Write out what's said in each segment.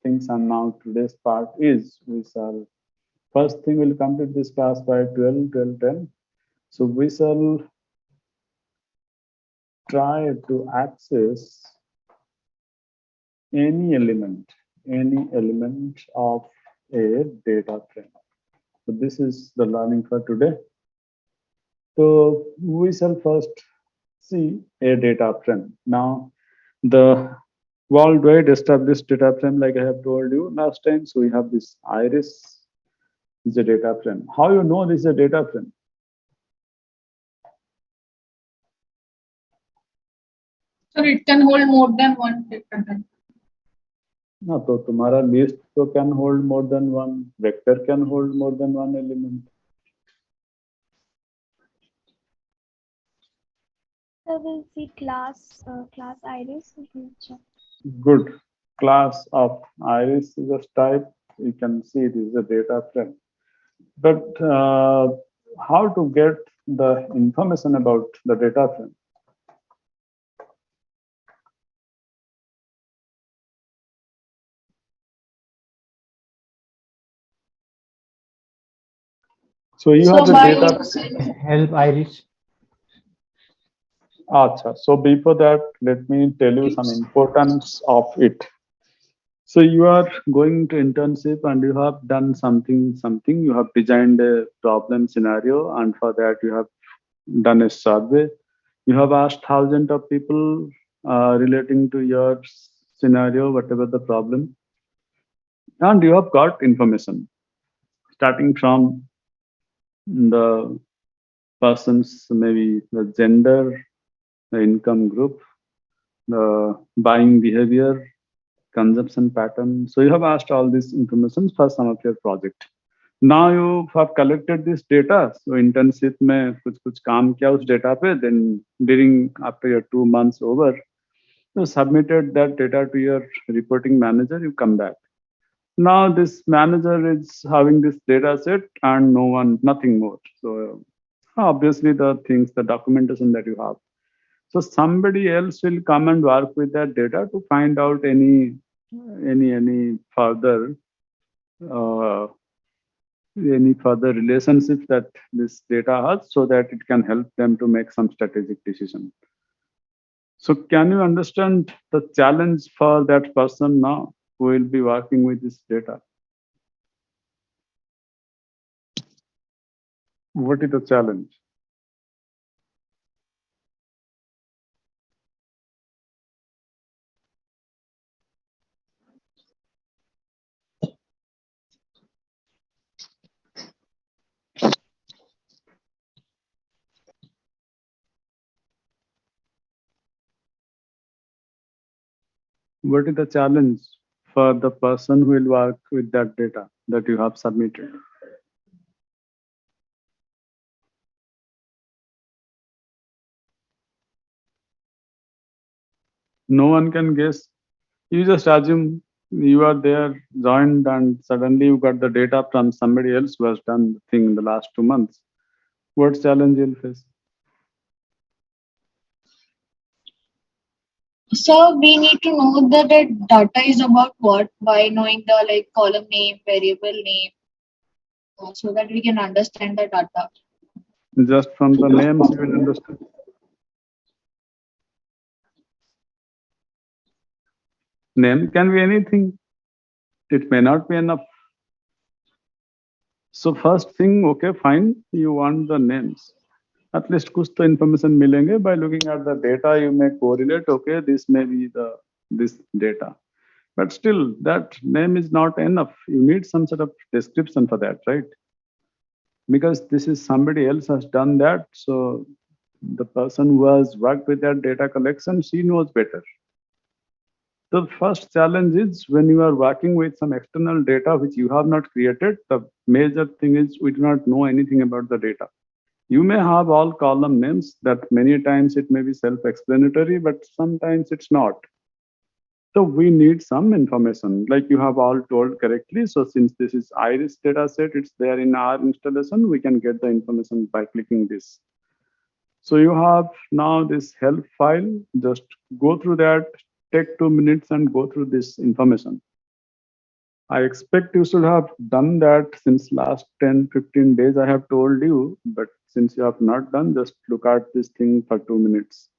things, and now today's part is we shall first thing we'll complete this class by 12, 12, 10. So we shall try to access any element of a data frame. So this is the learning for today. So we shall first see a data frame. Now the worldwide established data frame, like I have told you last time. So we have this iris is a data frame. How you know this is a data frame? So it can hold more than one data. No, तो तुम्हारा list तो can hold more than one, vector can hold more than one element. So we'll see class iris. Good. Class of iris is a type. You can see this is a data frame. But how to get the information about the data frame? So you have the data. Help Iris. Acha. So before that, let me tell you some importance of it. So you are going to internship and you have done something, you have designed a problem scenario, and for that you have done a survey. You have asked thousands of people relating to your scenario, whatever the problem, and you have got information starting from the person's maybe the gender, the income group, the buying behavior, consumption pattern. So you have asked all this information for some of your project. Now you have collected this data. So internship में कुछ काम किया उस data पे. Then during after your 2 months over, you submitted that data to your reporting manager. You come back. Now this manager is having this data set and nothing more. So obviously the things, the documentation that you have. So somebody else will come and work with that data to find out any further uh, any further relationships that this data has, so that it can help them to make some strategic decision. So can you understand the challenge for that person now who will be working with this data? What is the challenge? What is the challenge for the person who will work with that data that you have submitted? No one can guess. You just assume you are there, joined, and suddenly you got the data from somebody else who has done the thing in the last 2 months. What challenge you'll face? So we need to know that the data is about what by knowing the like column name, variable name, so that we can understand the data. Just from the names you will understand. Name can be anything. It may not be enough. So first thing, okay, fine, you want the names. At least कुछ तो information मिलेंगे. By looking at the data, you may correlate, okay, this may be this data. But still, that name is not enough. You need some sort of description for that, right? Because this is somebody else has done that. So the person who has worked with that data collection, she knows better. The first challenge is when you are working with some external data which you have not created, the major thing is we do not know anything about the data. You may have all column names that many times it may be self-explanatory, but sometimes it's not. So we need some information, like you have all told correctly. So since this is iris data set, it's there in our installation, we can get the information by clicking this. So you have now this help file, just go through that, take 2 minutes and go through this information. I expect you should have done that since last 10-15 days. I have told you, but since you have not done, just look at this thing for 2 minutes.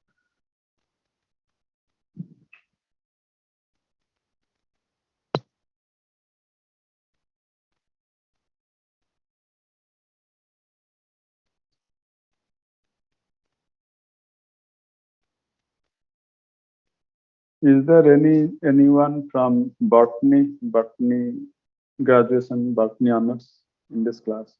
Is there anyone from botany graduation, botany honors in this class?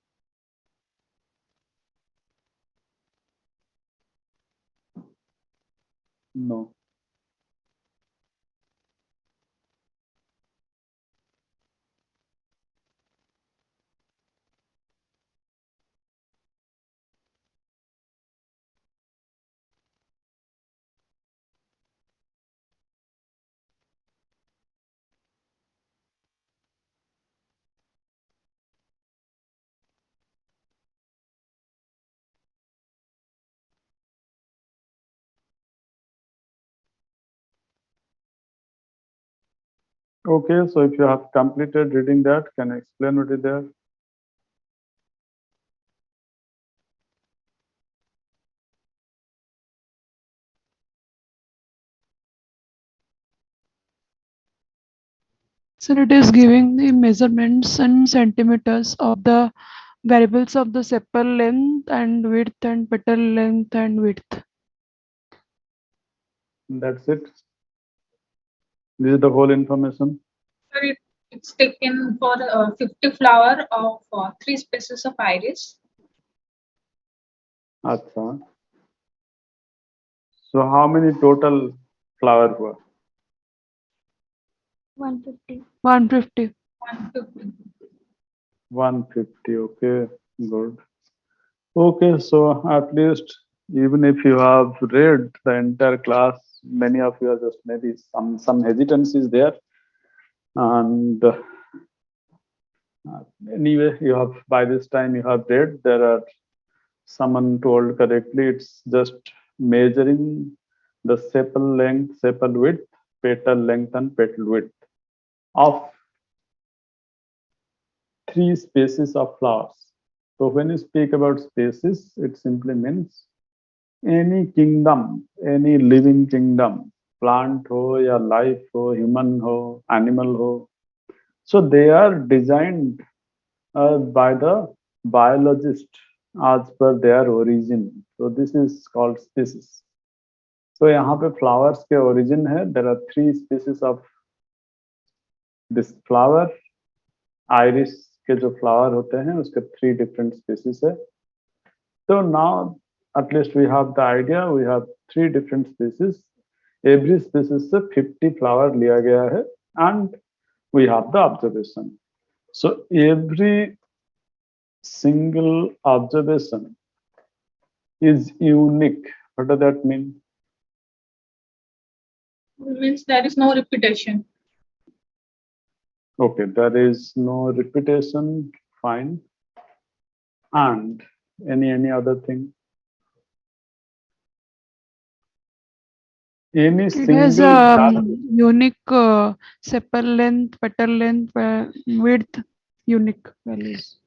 No. Okay, so if you have completed reading that, can I explain what is there? So it is giving the measurements in centimeters of the variables of the sepal length and width and petal length and width. That's it. This is the whole information. Sir, it's taken for 50 flower of 3 species of iris. Acha. So how many total flower were? 150. 150. 150. 150. Okay, good. Okay, so at least even if you have read the entire class, many of you are just maybe some hesitancy is there, and anyway, you have by this time you have read. There are someone told correctly. It's just measuring the sepal length, sepal width, petal length, and petal width of 3 species of flowers. So when you speak about species, it simply means any kingdom, any living kingdom, plant ho, ya life ho, human ho, animal ho. So they are designed by the biologist as per their origin. So this is called species. So यहाँ पे flowers के origin है. There are 3 species of this flower. Iris के जो flower होते हैं उसके 3 different species है. So now at least we have the idea. We have 3 different species. Every species से 50 flower लिया गया है, and we have the observation. So every single observation is unique. What does that mean? It means there is no repetition. Okay, there is no repetition. Fine. And any other thing? Any It single has value? unique sepal length, petal length, width, unique values.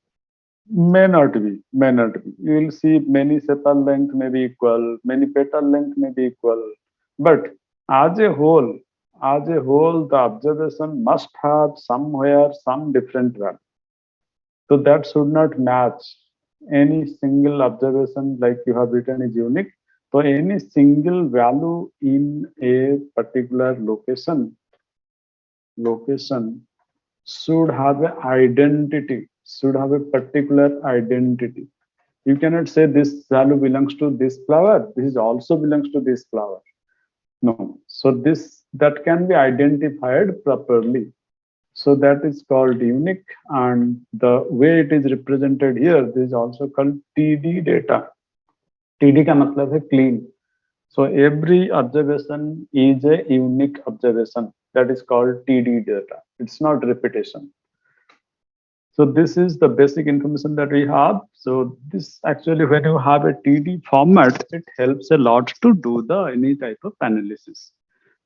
May not be, may not be. You will see many sepal length may be equal, many petal length may be equal. But as a whole, the observation must have somewhere some different value. So that should not match. Any single observation like you have written is unique. So any single value in a particular location should have an identity, should have a particular identity. You cannot say this value belongs to this flower, this also belongs to this flower. No. So that can be identified properly. So that is called unique, and the way it is represented here, this is also called TD data. TD का मतलब है clean. So every observation is a unique observation. That is called TD data. It's not repetition. So this is the basic information that we have. So this actually, when you have a TD format, it helps a lot to do the any type of analysis.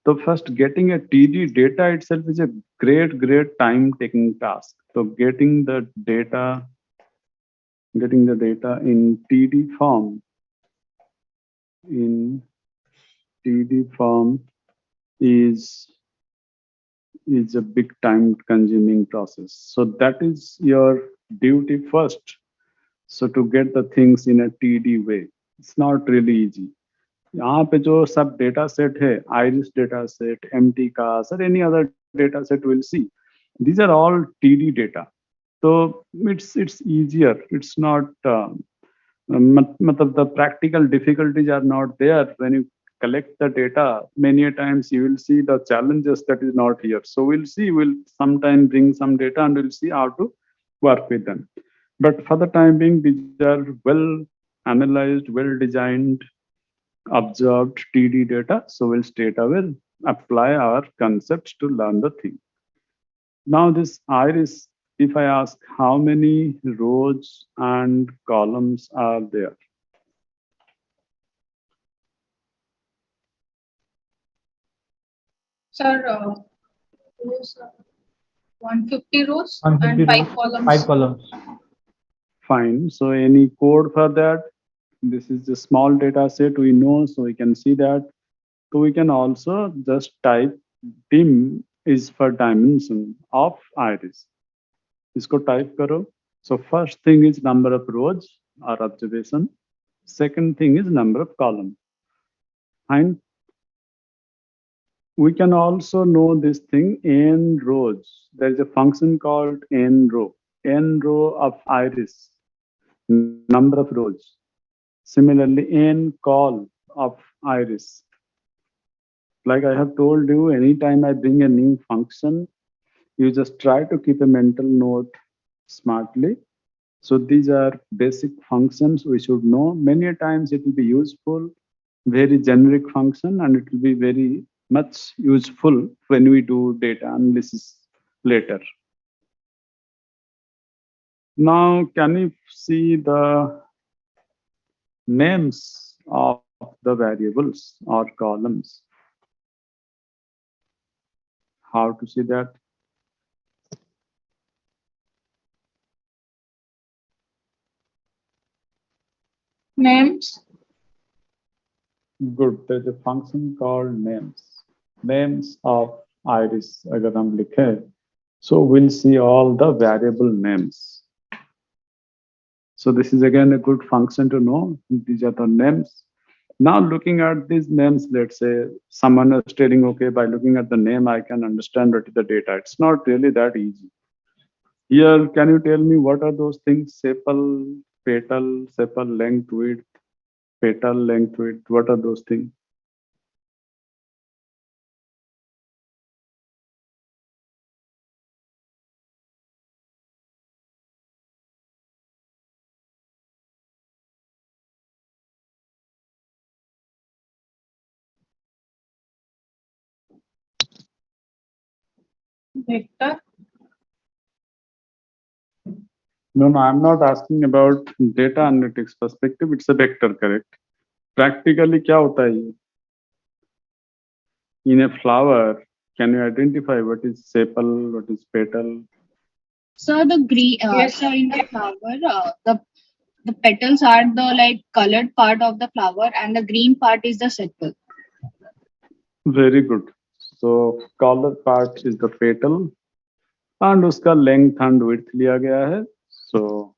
So first getting a TD data itself is a great time taking task. So getting the data in TD form is a big time consuming process. So that is your duty first. So to get the things in a TD way, it's not really easy. यहाँ पे जो सब data set है, iris data set, MTCAS or any other data set we'll see, these are all TD data. So it's easier. It's not matlab the practical difficulties are not there when you collect the data. Many a times you will see the challenges that is not here. So we'll sometime bring some data and we'll see how to work with them. But for the time being, these are well analyzed, well designed, observed TD data. So we'll straight away apply our concepts to learn the thing. Now this iris, if I ask how many rows and columns are there? Sir, rows, 150 rows 150 and 5 rows, columns. 5 columns. Fine. So any code for that? This is a small data set we know, so we can see that. So we can also just type dim is for dimension of iris. इसको type करो. So first thing is number of rows or observation. Second thing is number of columns. And we can also know this thing n rows. There is a function called n row. N row of iris, number of rows. Similarly, n call of iris. Like I have told you, anytime I bring a new function, you just try to keep a mental note smartly. So these are basic functions we should know. Many times it will be useful, very generic function, and it will be very much useful when we do data analysis later. Now, can you see the names of the variables or columns? How to see that? Names. Good. There's a function called names. Names of iris. अगर हम लिखें, so we'll see all the variable names. So this is again a good function to know. These are the names. Now looking at these names, let's say someone is telling, okay, by looking at the name, I can understand what is the data. It's not really that easy. Here, can you tell me what are those things? Sepal, petal, sepal length, width, petal length, width. What are those things? Vector. No, I'm not asking about data analytics perspective. It's a vector, correct? Practically, क्या होता है ये? In a flower, can you identify what is sepal, what is petal? So the green, Yes. so in the flower, the petals are the like colored part of the flower, and the green part is the sepal. Very good. So color part is the petal, and उसका length and width लिया गया है. So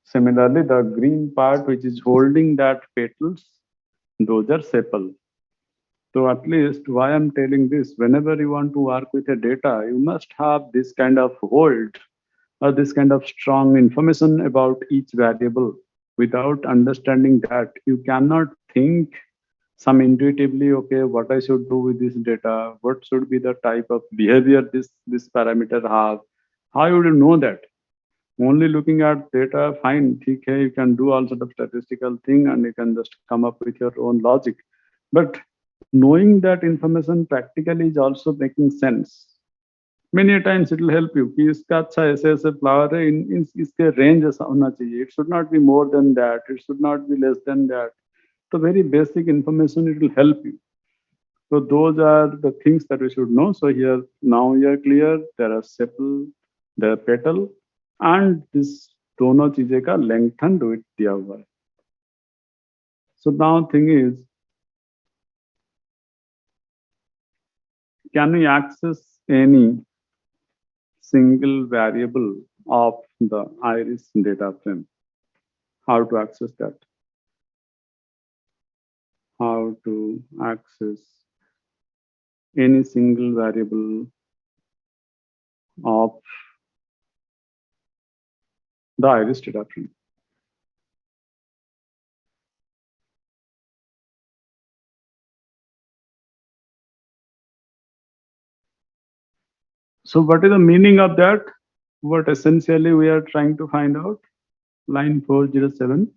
similarly, the green part which is holding that petals, those are sepal. So at least why I'm telling this, whenever you want to work with a data, you must have this kind of hold or this kind of strong information about each variable. Without understanding that, you cannot think some intuitively, okay, what I should do with this data, what should be the type of behavior this parameter have. How you will know that? Only looking at data, fine, theek hai, you can do all sort of statistical thing and you can just come up with your own logic. But knowing that information practically is also making sense. Many times it will help you कि इसका अच्छा ऐसे ऐसे flower है, इसके range ऐसा होना चाहिए. It should not be more than that. It should not be less than that. So very basic information, it will help you. So those are the things that we should know. So here now we are clear. There are sepal, there are petal, and this दोनों चीजें का length and width दिया हुआ है. So now thing is, can we access any single variable of the iris data frame? How to access that? How to access any single variable of the iris data frame? So what is the meaning of that? What essentially we are trying to find out? Line 407.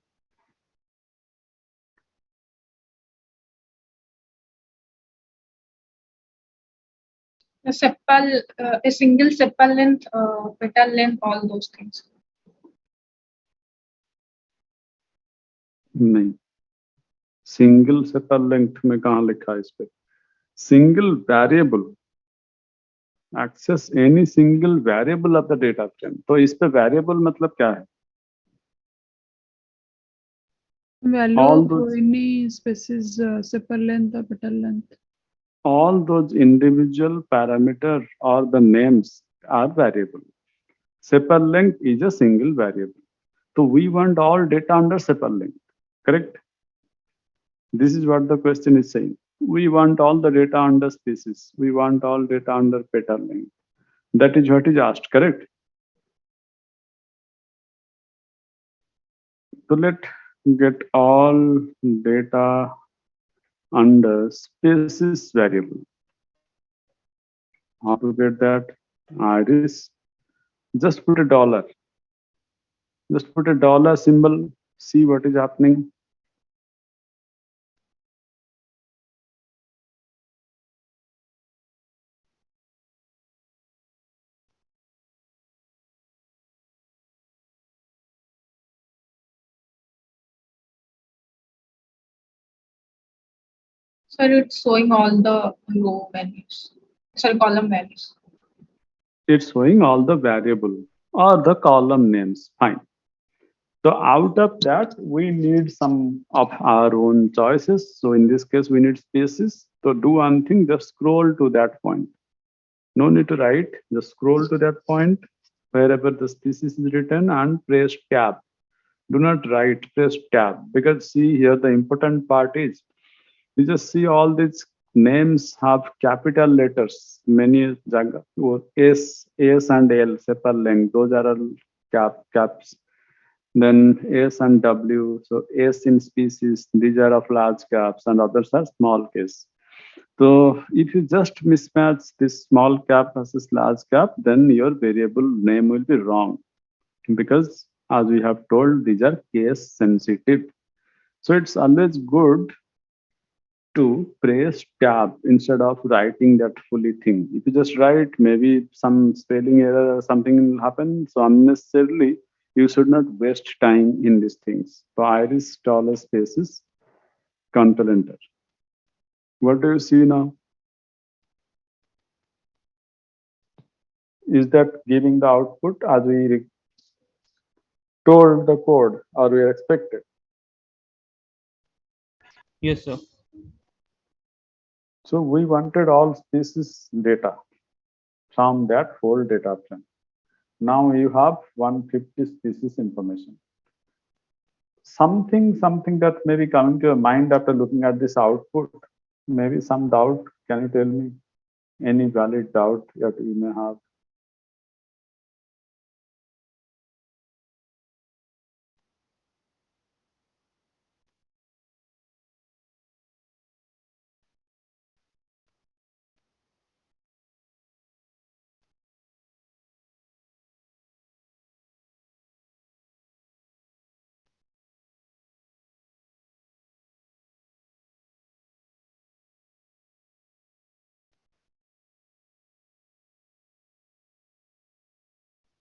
A single sepal length, petal length, all those things. नहीं, single sepal length में कहाँ लिखा है इस पे? Single variable, access any single variable of the data frame. तो इस पे वेरिएबल मतलब क्या है? Value All of those- any species, sepal length or petal length. All those individual parameter or the names are variable. Sepal length is a single variable. So we want all data under sepal length, correct? This is what the question is saying. We want all the data under species. We want all data under petal length. That is what is asked, correct? So let's get all data under species variable. How to get that? Iris. Just put a dollar. Just put a dollar symbol. See what is happening. So it's showing all the row values, sorry, column values. It's showing all the variable or the column names. Fine. So out of that, we need some of our own choices. So in this case, we need spaces. So do one thing, just scroll to that point. No need to write, just scroll to that point wherever the species is written and press tab. Do not write, press tab, because see here the important part is you just see all these names have capital letters. Many S and L, sepal length, those are all caps. Then S and W, so S in species, these are of large caps and others are small case. So if you just mismatch this small cap versus large cap, then your variable name will be wrong, because as we have told, these are case sensitive. So it's always good to press tab instead of writing that fully thing. If you just write, maybe some spelling error or something will happen. So unnecessarily, you should not waste time in these things. So iris dollar spaces, control enter. What do you see now? Is that giving the output as we told the code or we expected? Yes, sir. So we wanted all species data from that whole data frame. Now you have 150 species information. Something that may be coming to your mind after looking at this output, maybe some doubt. Can you tell me any valid doubt that you may have?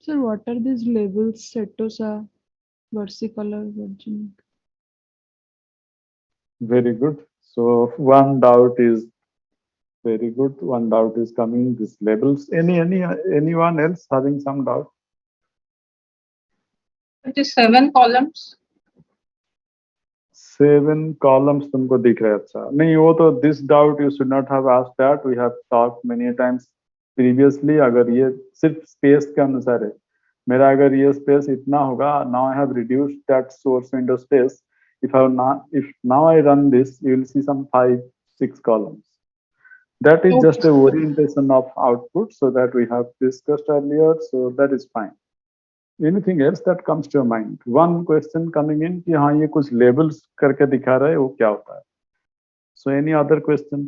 Sir, what are these labels? Setosa, versicolor, virginic. Very good. So one doubt is Very good. One doubt is coming. These labels. Anyone else having some doubt? It is 7 columns. 7 columns तुमको दिख रहा है अच्छा नहीं वो तो this doubt you should not have asked that we have talked many times previously अगर ये सिर्फ space के अनुसार है मेरा अगर ये space इतना होगा now I have reduced that source window space if now I run this you will see some 5-6 columns that is just a orientation of output so that we have discussed earlier so that is fine anything else that comes to your mind one question coming in कि हाँ ये कुछ labels करके दिखा रहा है वो क्या होता है so any other question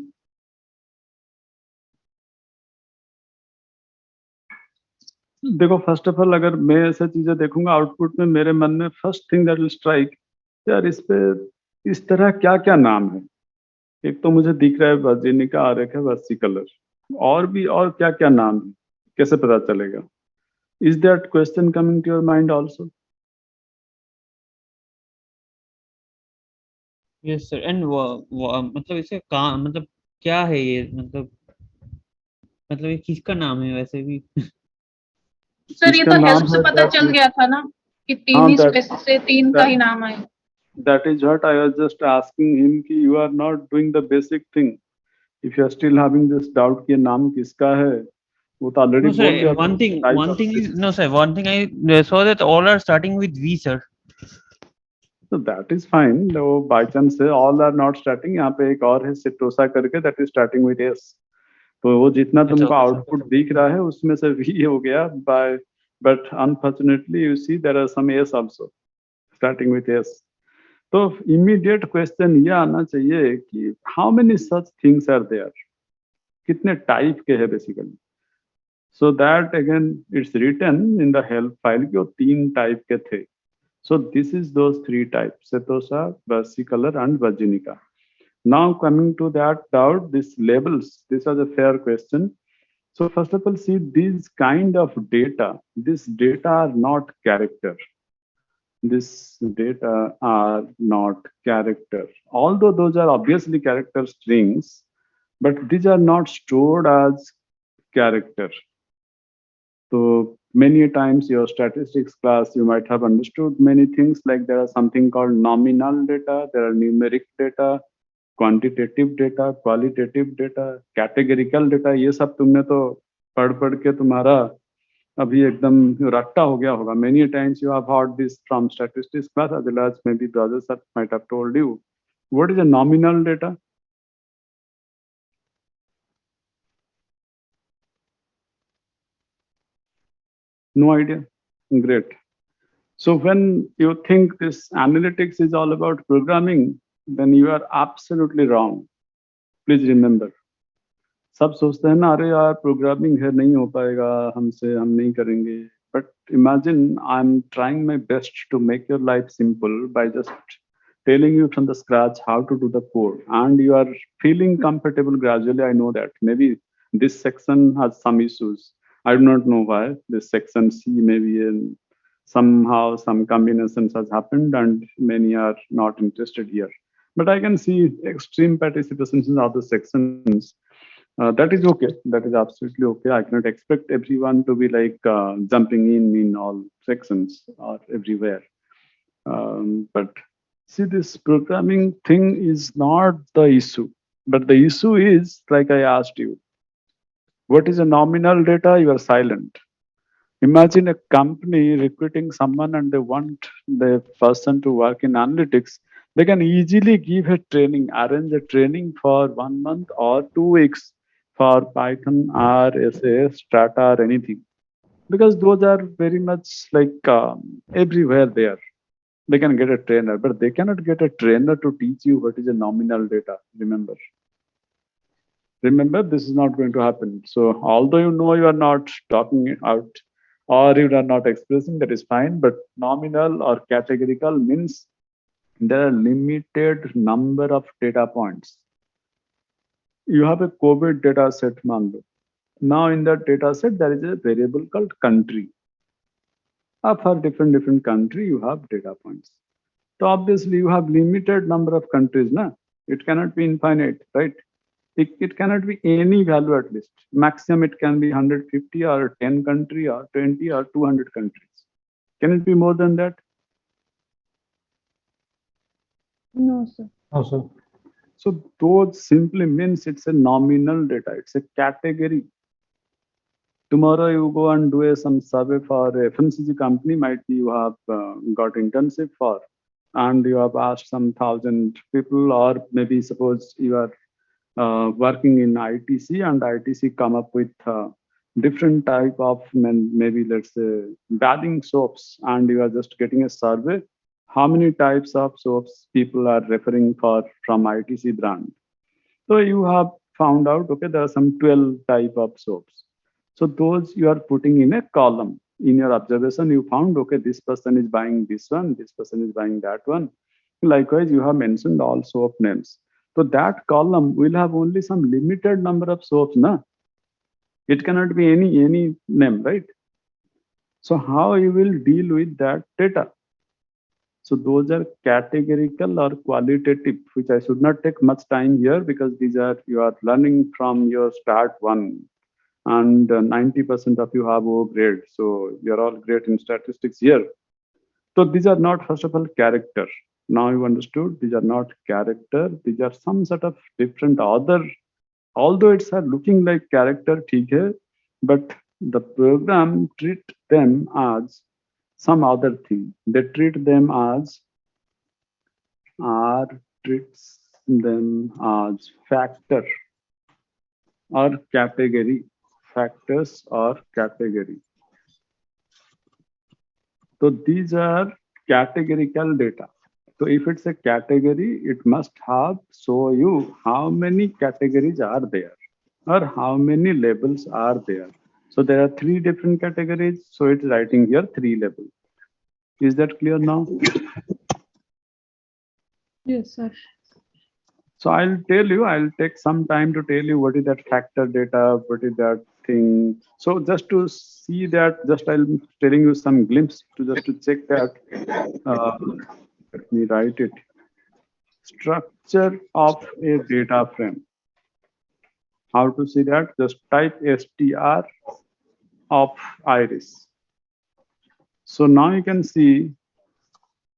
देखो फर्स्ट ऑफ ऑल अगर मैं ऐसे चीजें देखूंगा आउटपुट में मेरे मन में first thing that will strike यार इस पे इस तरह क्या क्या नाम है एक तो मुझे दिख रहा है वर्जिनिका और एक है वर्सिकलर और भी और क्या क्या नाम है कैसे पता चलेगा is that question coming to your mind also yes sir and मतलब इसे काम मतलब क्या है ये मतलब ये किसका नाम है वैसे भी सर ये इसका तो नाम हेल्प से है पता that चल is- गया था ना कि 3 हाँ, ही that- स्पेस से 3 का ही नाम है that is what I was just asking him कि you are not doing the basic thing if you are still having this doubt कि ये नाम किसका है वो तो ऑलरेडी No, बोल sir. दिया One thing. One thing is no, sir. One thing I saw that all are starting with V, sir. So that is fine वो बाय चांस है all are not starting यहाँ पे एक और है setosa करके that is starting with S तो वो जितना अच्छा, तुमको okay, sir. आउटपुट दिख रहा है उसमें से V हो गया by but unfortunately you see there are some S also starting with S तो immediate question ये आना चाहिए कि how many such things are there कितने टाइप के हैं basically so that again it's written in the help file कि वो 3 टाइप के थे so this is those 3 types setosa versicolor and virginica now coming to that doubt these labels this was a fair question so first of all see these kind of data this data are not character this data are not character although those are obviously character strings but these are not stored as character so many times your statistics class you might have understood many things like there are something called nominal data there are numeric data quantitative data qualitative data categorical data ये सब तुमने तो पढ़ के तुम्हारा अभी एकदम रट्टा हो गया होगा many times you have heard this from statistics class as well as maybe the others that might have told you what is a nominal data no idea great so when you think this analytics is all about programming then you are absolutely wrong please remember सब सोचते हैं ना अरे यार programming है नहीं हो पाएगा हमसे हम नहीं करेंगे but imagine I am trying my best to make your life simple by just telling you from the scratch how to do the code and you are feeling comfortable gradually I know that maybe this section has some issues I do not know why this section C maybe somehow some combinations has happened and many are not interested here but I can see extreme participation in other sections that is okay. That is absolutely okay. I cannot expect everyone to be like jumping in all sections or everywhere. But see, this programming thing is not the issue. But the issue is, like I asked you, what is a nominal data? You are silent. Imagine a company recruiting someone and they want the person to work in analytics. They can easily give a training, arrange a training for 1 month or 2 weeks for Python or SAS, Strata or anything. Because those are very much like everywhere there. They can get a trainer, but they cannot get a trainer to teach you what is a nominal data. Remember, this is not going to happen. So although you know you are not talking out or you are not expressing, that is fine. But nominal or categorical means there are limited number of data points. You have a COVID data set, Mandu. Now in that data set, there is a variable called country. For different country, you have data points. So obviously you have limited number of countries, na? It cannot be infinite, right? It cannot be any value at least. Maximum it can be 150 or 10 country or 20 or 200 countries. Can it be more than that? No, sir. Also, So those simply means it's a nominal data. It's a category. Tomorrow you go and do some survey for a FMCG company, might be you have got internship for, and you have asked some 1,000 people, or maybe suppose you are working in ITC and ITC come up with different type of maybe let's say bathing soaps, and you are just getting a survey. How many types of soaps people are referring for from ITC brand? So you have found out, okay, there are some 12 type of soaps. So those you are putting in a column. In your observation, you found, okay, this person is buying this one, this person is buying that one. Likewise, you have mentioned all soap names. So that column will have only some limited number of soaps, na? It cannot be any name, right? So how you will deal with that data? So those are categorical or qualitative, which I should not take much time here because these are you are learning from your start one, and 90% of you have O grade. So you're all great in statistics here. So these are not, first of all, character. Now you understood, these are not character. These are some sort of different other, although it's looking like character, theek hai, but the program treat them as some other thing. They treat them as treats them as factor or category, factors or category. So these are categorical data. So if it's a category, it must have show you how many categories are there or how many labels are there. So there are 3 different categories. So it's writing here 3 labels. Is that clear now? Yes, sir. So I'll tell you, I'll take some time to tell you what is that factor data, what is that thing. So just to see that, just I'm telling you some glimpse to just to check that. Let me write it. Structure of a data frame. How to see that? Just type str of iris. So now you can see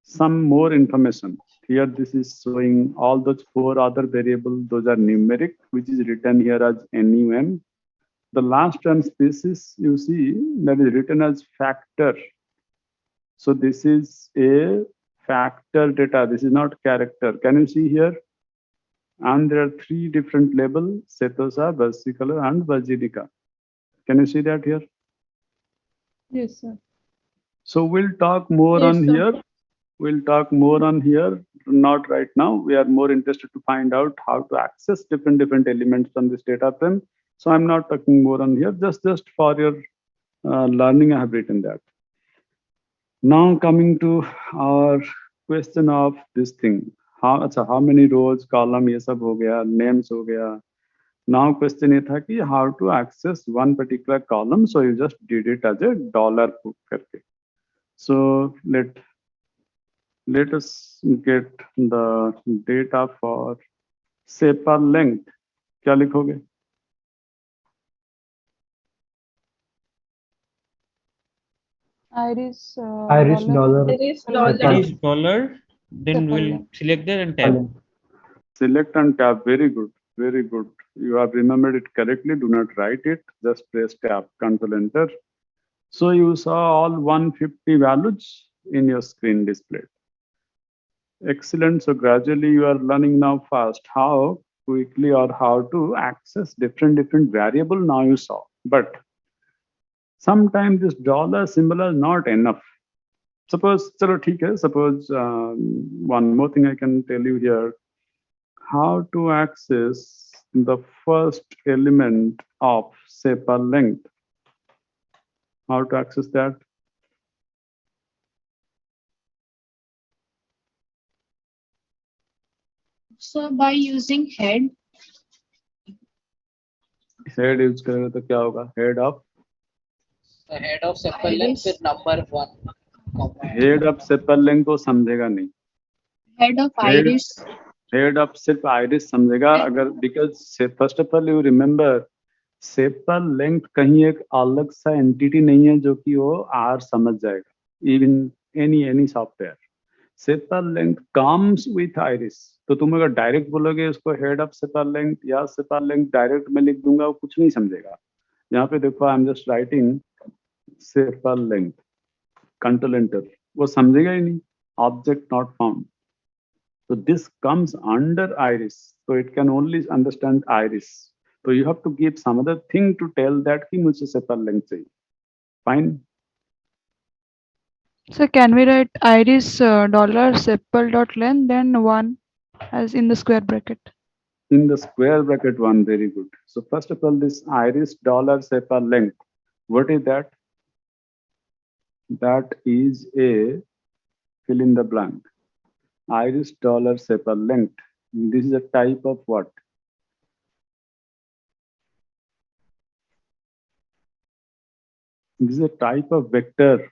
some more information. Here this is showing all those 4 other variables. Those are numeric, which is written here as NUM. The last one, species, you see that is written as factor. So this is a factor data. This is not character. Can you see here? And there are 3 different labels: Setosa, versicolor, and virginica. Can you see that here? Yes, sir. So we'll talk more Yes, on sir. here. We'll talk more on here, not right now. We are more interested to find out how to access different elements from this data frame. So I'm not talking more on here, just for your learning, I have written that. Now coming to our question of this thing. How many rows, column, ये सब हो गया, names हो गया. Now question ये था कि how to access one particular column. So you just did it as a dollar put करके. So let us get the data for SEPA length. क्या लिखोगे? Iris iris dollar. Iris Dollar. dollar. Iris dollar, then we'll Sepal. select that and tab. Column. Select and tab. Very good. Very good. You have remembered it correctly. Do not write it. Just press tab. Control enter. So you saw all 150 values in your screen displayed. Excellent. So gradually you are learning now fast how quickly or how to access different variable. Now you saw. But sometimes this dollar symbol is not enough. Suppose, chalo theek hai, suppose one more thing I can tell you here. How to access the first element of SEPA length. How to access that? So by using head, Head use करेगा तो क्या होगा? Head of The head of sepal length with number 1. head of sepal length को समझेगा नहीं. head of Head iris, head of सिर्फ iris समझेगा अगर, because first of all you remember sepal length कहीं एक अलग सा एंटिटी नहीं है जो कि वो आर समझ जाएगा, even any software. Sepal length comes with iris. तो तुम अगर डायरेक्ट बोलोगे उसको हेड ऑफ सेपल लेंथ या सेपल लेंथ डायरेक्ट में लिख दूंगा, वो कुछ नहीं समझेगा। यहाँ पे देखो I am just writing sepal length, control enter, वो समझेगा ही नहीं, object not found. So this comes under iris. So it can only understand iris. So you have to give some other thing to tell that कि मुझे sepal length चाहिए. Fine. So can we write iris dollar sepal dot length then 1 as in the square bracket? In the square bracket one, very good. So first of all, this iris dollar sepal length. What is that? That is a fill in the blank. Iris dollar sepal length. This is a type of what? This is a type of vector,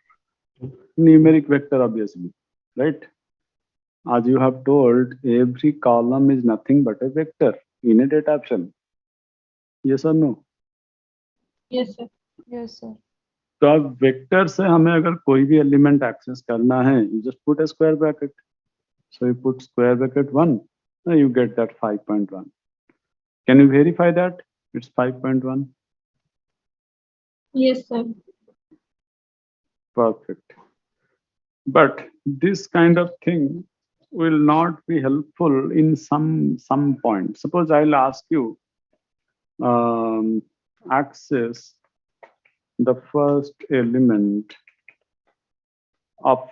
numeric vector, obviously, right? As you have told, every column is nothing but a vector in a data frame. Yes or no? Yes, sir. Yes, sir. तो अब vector से हमें अगर कोई भी element access करना है, you just put a square bracket. So you put square bracket 1, and you get that 5.1. Can you verify that? It's 5.1. Yes, sir. Perfect. But this kind of thing will not be helpful in some point. Suppose I'll ask you access the first element of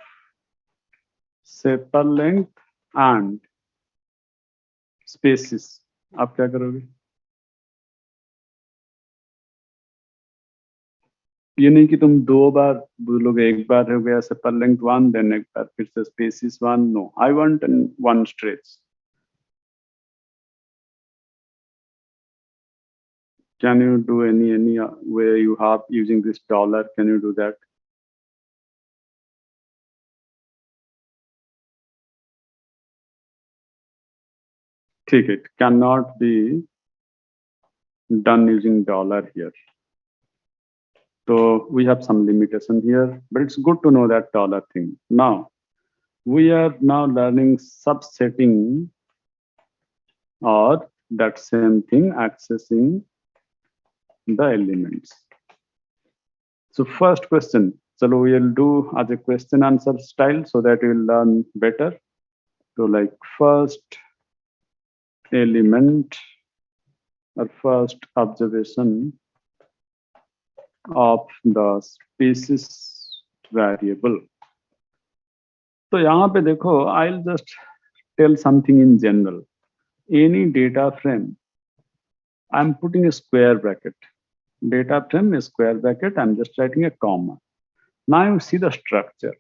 sepal length and spaces. आप क्या करोगे? ये नहीं कि तुम दो बार बोलोगे, एक बार हो गया सेपल लेंथ 1, देन एक बार फिर से species 1. No, I want in one stretch. Can you do any way you have using this dollar? Can you do that? ठीक है, it cannot be done using dollar here. So we have some limitation here, but it's good to know that dollar thing. Now we are now learning subsetting, or that same thing, accessing the elements. So first question, so we will do as a question answer style so that you will learn better. So like first element or first observation of the species variable. तो यहाँ पे देखो, I'll just tell something in general. Any data frame, I'm putting a square bracket. Data frame is square bracket, I'm just writing a comma. Now you see the structure.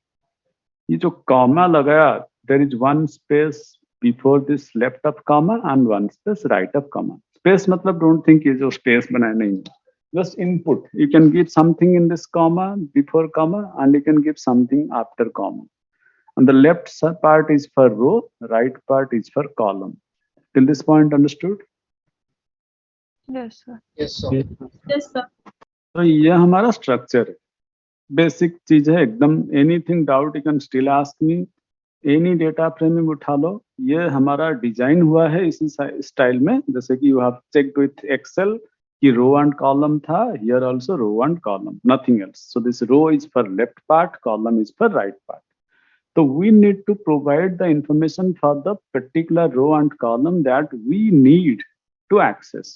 ये जो comma लगाया, there is one space before this left of comma and one space right of comma. Space मतलब don't think ये जो space बनाया नहीं, just input. You can give something in this comma, before comma, and you can give something after comma. And the left part is for row, right part is for column. Till this point understood? Yes, sir. Yes, sir. Yes, sir. तो ये हमारा structure है, basic चीज है एकदम. Anything doubt you can still ask me. Any data frame उठा लो, ये हमारा डिजाइन हुआ है इसी स्टाइल में, जैसे कि you have checked with Excel कि रो एंड कॉलम था, here also row and column, nothing else. So this row is for left part, column is for right part. So we need to provide the information for the particular row and column that we need to access.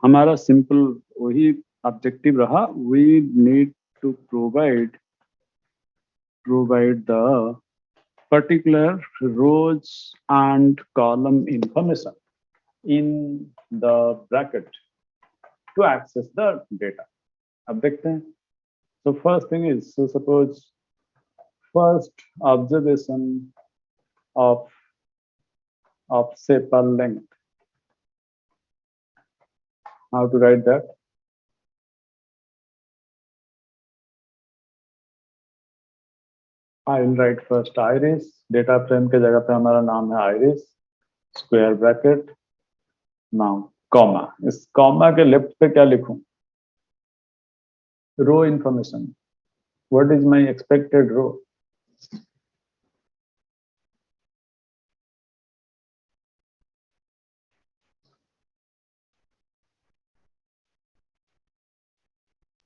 हमारा simple वही objective रहा. We need to provide the particular rows and column information in the bracket to access the data. अब देखते हैं. So first thing is, so suppose first observation of sepal length. How to write that? I will write first iris. Data frame के जगह पे हमारा नाम है iris. Square bracket, now comma. इस कॉमा के लेफ्ट पे क्या लिखूं? Row information. What is my expected row?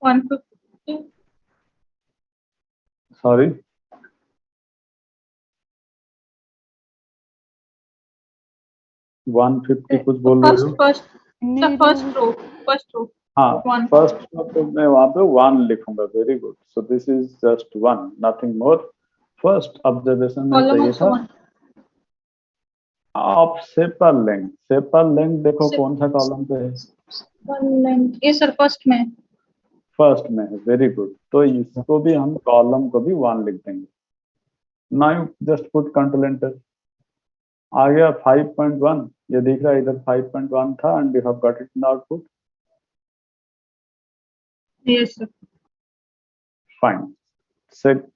One fifty. Sorry, 150 कुछ बोल रहे हो? First, the Need first row. First row. हाँ, One. फर्स्ट तो मैं वहां पे 1 लिखूंगा। Very good. So this is just 1, nothing more. First observation में Column चाहिए also था one. Of shaper length. Shaper length देखो Se- कौन सा कॉलम पे है? One length. Yes sir, first में. फर्स्ट में है। Very good. तो इसको भी हम कॉलम को भी 1 लिख देंगे। Now just put control enter. आ गया 5.1। ये दिख रहा है इधर 5.1 था and you have got it in output. Yes sir. Fine.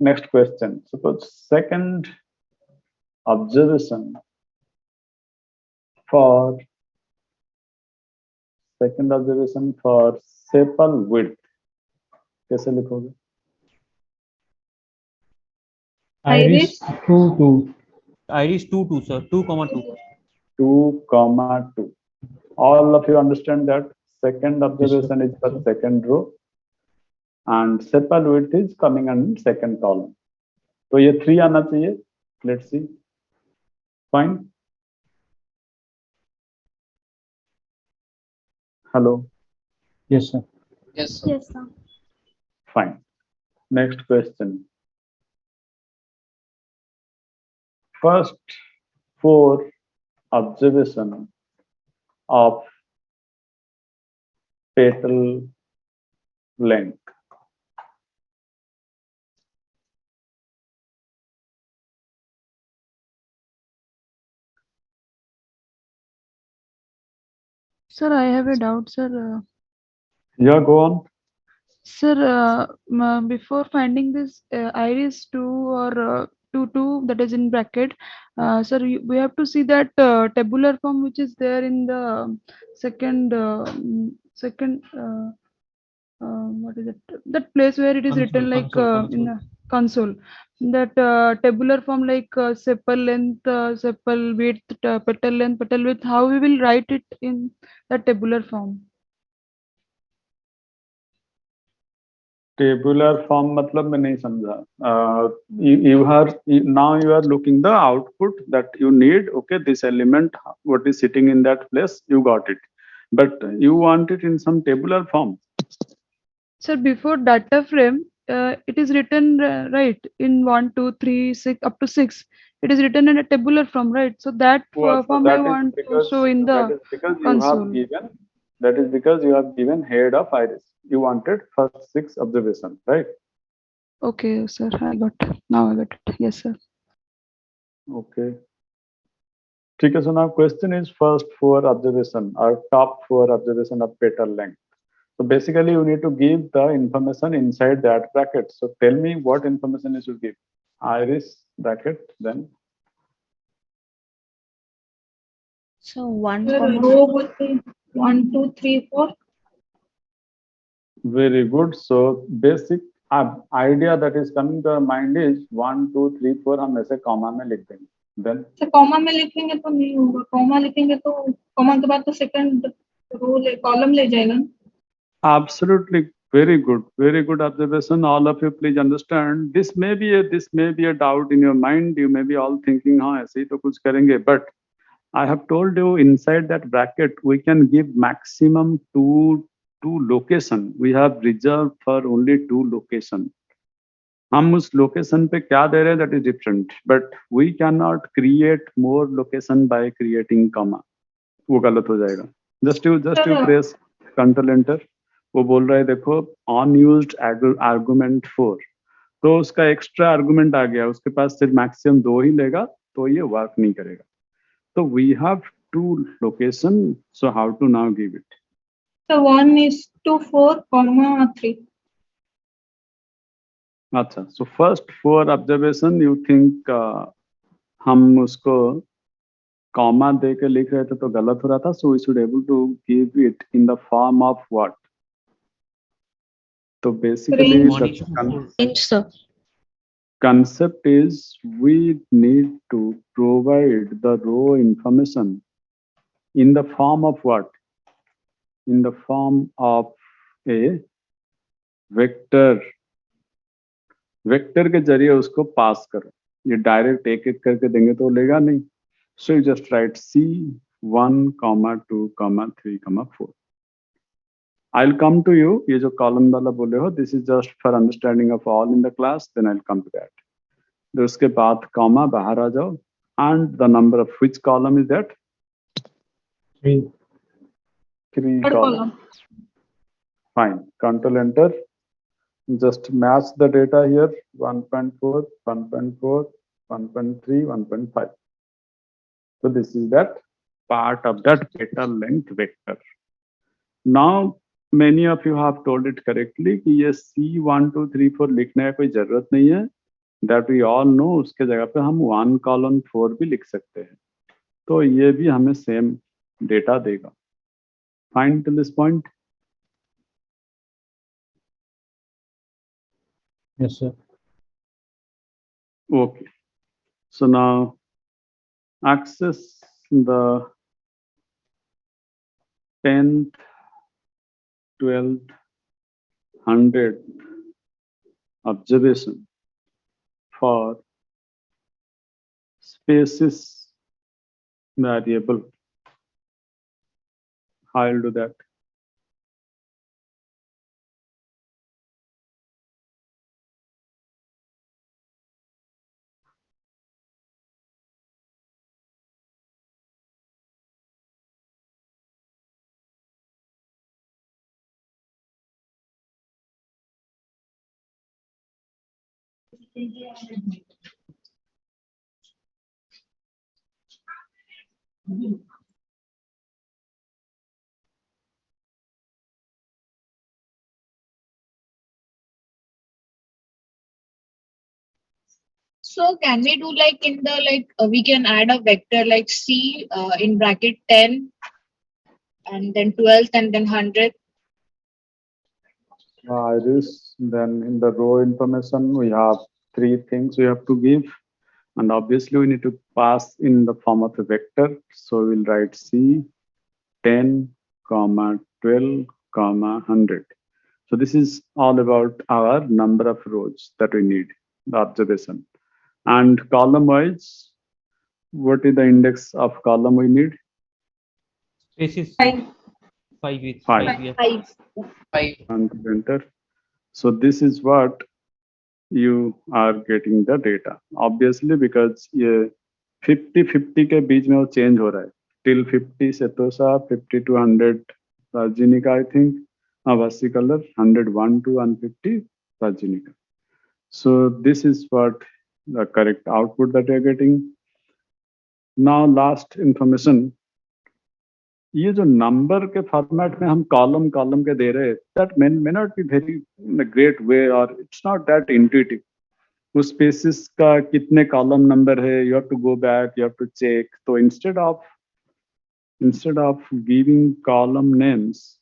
Next question. Suppose second observation for sepal width कैसे लिखोगे? Iris. 2 iris 2 sir, 2,2. 2,2. All of you understand that second observation is for second row and sepal width is coming in second column. तो ये 3 आना चाहिए। Let's see. Fine. Hello. Yes sir. Yes, sir. Yes, sir. Fine. Next question. First 4 observation of petal length. Sir, I have a doubt, sir. Yeah, go on. Sir, before finding this iris 2 or 2, that is in bracket, sir, we have to see that tabular form which is there in the second, what is it? That place where it is written like in the console. That tabular form like sepal length, sepal width, petal length, petal width. How we will write it in that tabular form? Tabular form मतलब मैं नहीं समझा। Now you are looking the output that you need. Okay, this element, what is sitting in that place, you got it. But you want it in some tabular form. Sir, before data frame, it is written right in 1, 2, 3, 6 up to 6. It is written in a tabular form, right? So that So form I that is want to because show in that the is because you console. have given that is because you have given head of iris. You wanted first 6 observation, right? Okay, sir, I got it. Now I got it. Yes, sir. Okay. ठीक है, so now question is first 4 observation or top 4 observation of petal length. So basically you need to give the information inside that bracket. So tell me what information you should give. Iris bracket, then So 1, Sir, row would be 1, 2, 3, 4. very good. So basic idea that is coming to our mind is 1, 2, 3, 4 हम ऐसे comma में लिख देंगे. Then sir comma में लिखेंगे तो नहीं होगा, कॉमा लिखेंगे तो कॉमा के बाद तो सेकंड रो कॉलम ले जाएगा ना। absolutely very good observation. All of you please understand this may be a doubt in your mind. You may be all thinking हाँ ऐसे ही तो कुछ करेंगे, but I have told you inside that bracket we can give maximum two location. We have reserved for only 2 location. हम उस location पे क्या दे रहे हैं that is different, but we cannot create more location by creating comma. वो गलत हो जाएगा. Just you press control enter. वो बोल रहा है देखो unused argument 4. तो उसका एक्स्ट्रा आर्गुमेंट आ गया, उसके पास सिर्फ मैक्सिमम 2 ही लेगा, तो ये वर्क नहीं करेगा. So we have 2 location. So how to now give it? So 1 is 2, 4, comma 3. अच्छा, so first 4 observation you think हम उसको कॉमा दे के लिख रहे थे तो गलत हो रहा था, so we should able to give it in the form of what. तो basically Range. One is to four. Range, sir. concept is we need to provide the row information in the form of what? In the form of a vector. Vector के जरिए उसको पास करो. ये direct एक एक करके देंगे तो लेगा नहीं. So you just right C1, 2, 3, 4. I'll come to you. ये जो कॉलम वाला बोले हो, this is just for understanding of all in the class. Then I'll come to that. तो उसके बाद कॉमा बाहर आ जाओ. And the number of which column is that? 3. 3 Third column. column. Fine. Control Enter. Just match the data here. 1.4, 1.4, 1.3, 1.5. So this is that part of that petal length vector. Now many of you have told it correctly कि ये C1, 2, 3, 4 लिखने का कोई जरूरत नहीं है. That we all know. उसके जगह पे हम 1 colon 4 भी लिख सकते हैं. तो ये भी हमें सेम डेटा देगा. Fine till this point. Yes, sir. Okay. So now access the 10th, 12th, 100th observation for species variable. I'll do that. So can we do like in the we can add a vector like C in bracket 10 and then 12th and then 100th. Iris, then in the row information, we have 3 things we have to give. And obviously we need to pass in the form of a vector. So we'll write C, 10, 12, 100. So this is all about our number of rows that we need, the observation. And column wise, what is the index of column we need? Spaces 5. 5 with Five. 5. Yeah. 5. And enter. So this is what you are getting the data. Obviously because ये 50-50 के बीच में वो change हो रहा है. Till 50 Setosa, 50 to 100 Rajnika, I think. Avasi color, 101 to 150 Rajnika. So this is what the correct output that you're getting. Now last information. ये जो number के फॉर्मेट में हम कॉलम कॉलम के दे रहे हैं, that may not be very in a great way or it's not that intuitive. उस spaces का कितने कॉलम नंबर है, you have to go back, you have to check. तो instead of giving column names,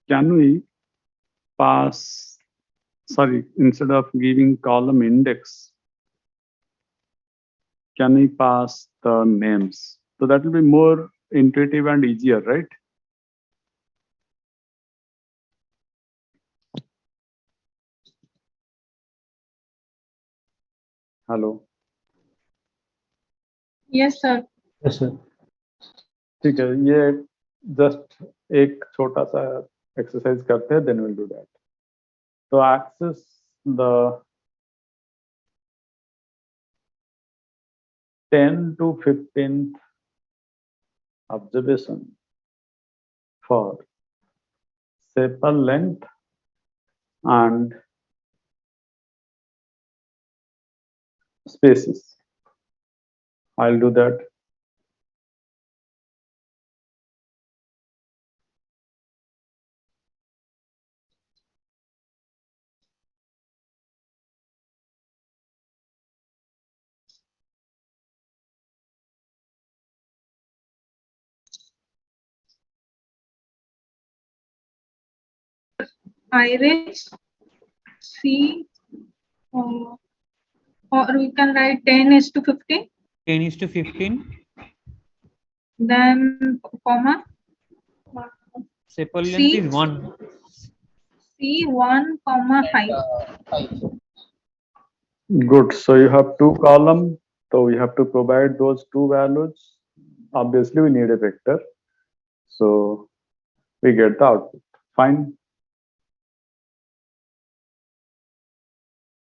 can we instead of giving column index, can we pass the names? So that will be more intuitive and easier, right? Hello. Yes, sir. Yes, sir. ठीक है, ये just एक छोटा सा exercise करते हैं, then will do that. तो access the 10 to 15th observation for sepal length and spaces. I'll do that. Iris, C, or we can write 10 is to 15. 10 is to 15. Then comma. Sepal C. length is 1. C 1 comma 5. 5. Good. So you have two columns. So we have to provide those two values. Obviously, we need a vector. So we get the output. Fine.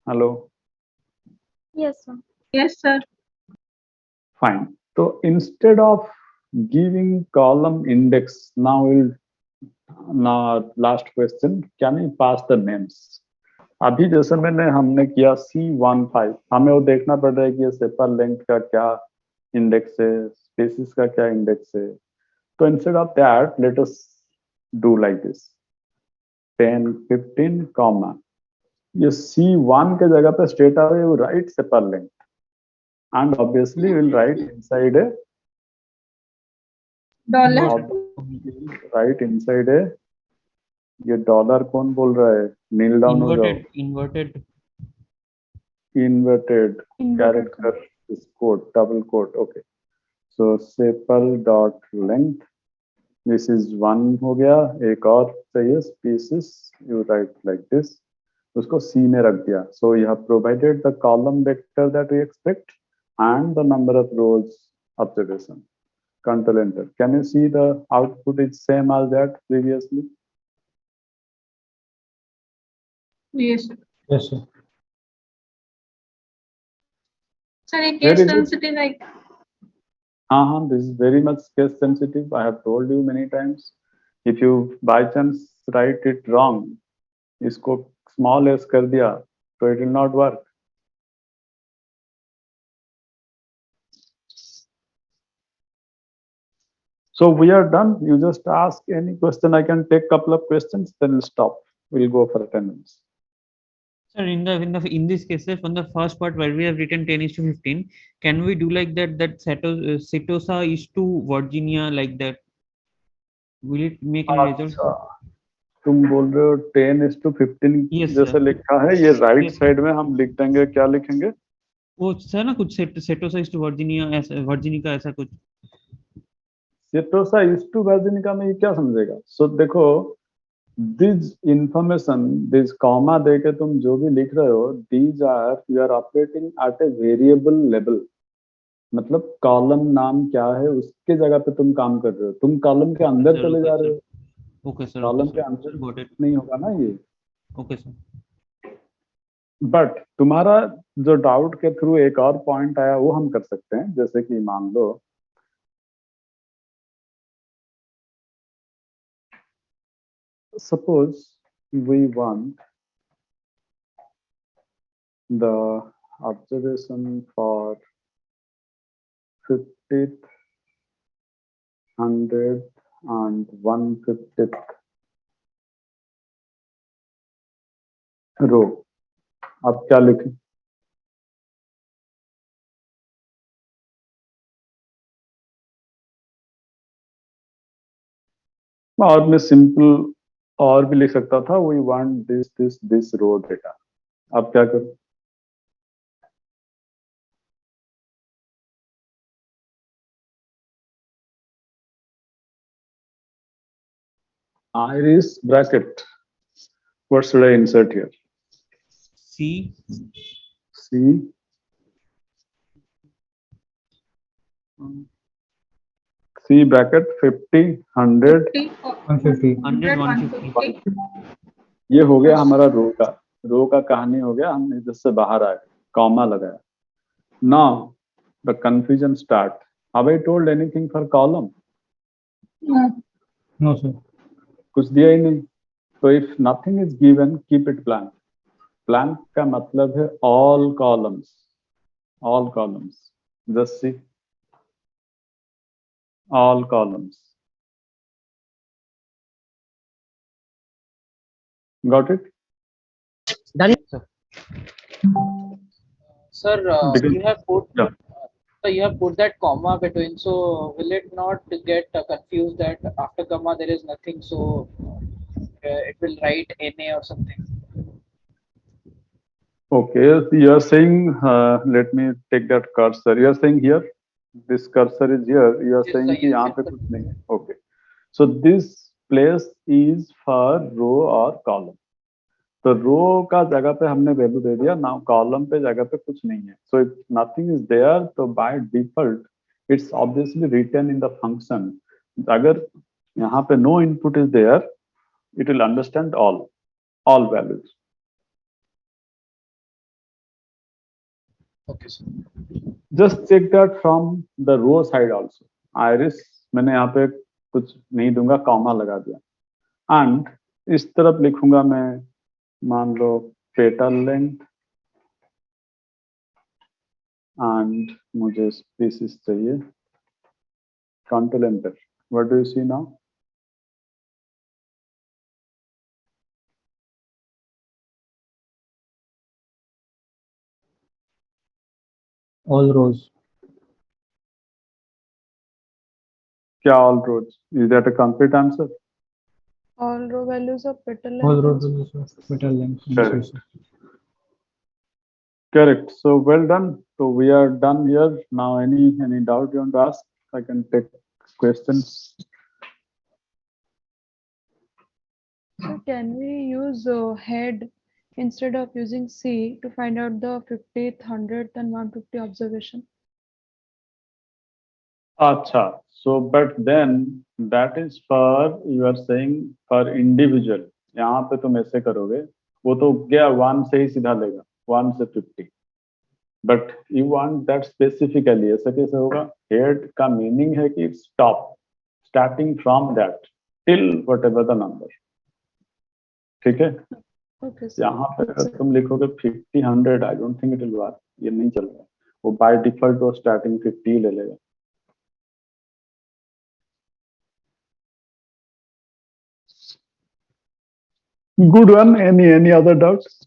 Hello. Yes, sir. Yes, sir. Fine. So instead of giving column index, now last question, can we pass the names? अभी जैसे हमने किया C15, हमें वो देखना पड़ रहा है कि ये सेपल लेंथ का क्या इंडेक्स है, स्पेसिस का क्या इंडेक्स है. तो instead of that let us do like this 10 15 comma, ये C1 के जगह पे straight away you right sepal length and obviously we'll write inside a $. right inside a, ये डॉलर कौन बोल रहा है, नील डाउन हो जाओ, Inverted. inverted character is quote, double quote. Okay, so sepal dot length, this is 1 हो गया. एक और चाहिए species, you write like this, उसको C में रख दिया. So you have provided the column vector that we expect and the number of rows observation. Control enter. Can you see the output is same as that previously? Yes, sir. Yes, sir. Sir, a Very case good. sensitive like This is very much case sensitive. I have told you many times. If you by chance write it wrong, इसको small s कर दिया, so it will not work. So we are done. You just ask any question. I can take couple of questions, then we'll stop. We'll go for attendance. Sir, in this case, sir, from the first part where we have written 10 is to 15, can we do like that? That Setosa is to Virginia, like that. Will it make any result? अच्छा, तुम बोल रहे हो 10 is to 15 Yes, जैसे sir. लिखा है, ये right Yes, sir. Side में हम लिख देंगे, क्या लिखेंगे? वो सर ना कुछ सेटोसा इज टू वर्जीनिया, ऐसा वर्जीनिका ऐसा कुछ. सेटोसा इज टू वर्जिनिका में ये क्या समझेगा? सो देखो, दिस इंफॉर्मेशन, दिस कॉमा देके तुम जो भी लिख रहे हो, these are you are operating at a variable level. मतलब कॉलम नाम क्या है उसके जगह पे तुम काम कर रहे हो, तुम कॉलम के अंदर Sir, चले okay, जा sir. रहे हो. ओके सर, कॉलम ओके के सर, अंदर गॉट इट. नहीं होगा ना ये. Okay sir. बट तुम्हारा जो डाउट के थ्रू एक और पॉइंट आया वो हम कर सकते हैं. जैसे कि मान लो suppose we want the observation for 50th, 100th and 150th row. अब क्या लिखें? और मैं सिंपल और भी लिख सकता था, we want this row data. अब क्या करूं? Iris bracket. What should I insert here? C. C. C bracket 50, 100. 50, 150. 100, 150. ये हो गया हमारा रो का कहानी हो गया. हम इधर से बाहर आए, कॉमा लगाया. Now the confusion start. Have I told anything for column? No. No, sir. कुछ दिया ही नहीं. So if nothing is given, keep it blank. Blank का मतलब है all columns. All columns. Just see. All columns. Got it? Sir, Because- you have put Yeah. so you have put that comma between. So will it not get confused that after comma there is nothing? So it will write NA or something. Okay, you are saying, let me take that cursor. You are saying here, this cursor is here. You are Yes, saying sir, कि yes, यहाँ yes, पे sir. कुछ नहीं है. Okay. So this place is for row or column. तो रो का जगह पे हमने वैल्यू दे दिया. नाउ कॉलम पे जगह पे कुछ नहीं है. So if nothing is there, तो by default it's obviously written in the function. अगर यहाँ पे no input is there, it will understand all values. Okay, sir. Just check that from the row side also. Iris मैंने यहाँ पे कुछ नहीं दूंगा, कॉमा लगा दिया. एंड इस तरफ लिखूंगा मैं, मान लो पेटल लेंथ, एंड मुझे स्पीसीज चाहिए. Control enter. What do you see now? All rows. क्या all rows? Is that a complete answer? All row values of petal All length. rows values of petal length. Yes, Correct. yes, sir. Correct. So well done. So we are done here. Now any doubt you want to ask? I can take questions. So can we use head instead of using C to find out the 50th, 100th and 150 observation? Acha. So but then that is for, you are saying for individual. यहाँ पे तुम ऐसे करोगे, वो तो गया 1 से ही सीधा लेगा, 1 से 50. But you want that specifically. ऐसा कैसे होगा? हेड का मीनिंग है कि stop, starting from that till whatever the number. ठीक है. Okay, sir. यहाँ पे अगर तुम लिखोगे 50 100, I don't think it will work. ये नहीं चलेगा. वो बाय डिफॉल्ट वो स्टार्टिंग 50 ले लेगा. Good one. Any other doubts?